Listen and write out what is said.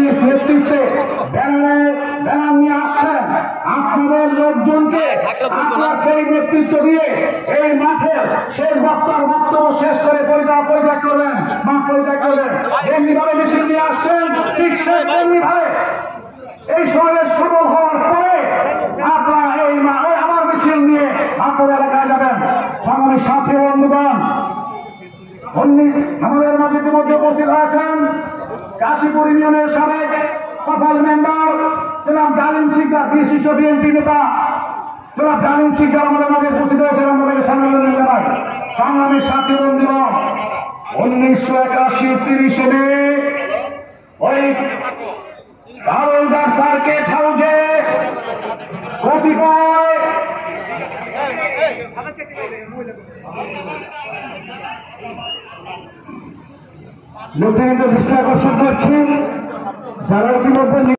নিজ নেতৃত্বে ব্যানার নিয়ে আসছেন, আপনাদের লোকজনকে আপনারা সেই নেতৃত্ব দিয়ে এই মাঠের শেষ বক্তব্য শেষ করে পরিত্যাগ করবেন, পরিত্যাগ করবেন। যেমনি ভাবে মিছিল নিয়ে আসছেন ঠিক সেমনি ভাবে এই সমাবেশ শুরু হওয়ার পরে আপনারা আবার মিছিল নিয়ে আপনাদের এলাকায় যাবেন। সংগ্রামী সাথী বন্ধুগণ, আমাদের মাঝে ইতিমধ্যে উপস্থিত হয়েছেন কাশীপুর ইউনিয়নের সাবেক সফল মেম্বার জনাব ডালিম শিকদার, বিশিষ্ট বিএনপি নেতা জনাব ডালিম শিকদার আমাদের মাঝে উপস্থিত হয়েছেন। আমাদের সম্মেলনে জানাই সংগ্রামী সাথী বন্ধুগণ, 1981 30 মে ওই হাওলদার সার্কিট হাউসে কতিপয় লোকের দৃষ্টি আকর্ষণ করছেন যারা ইতিমধ্যে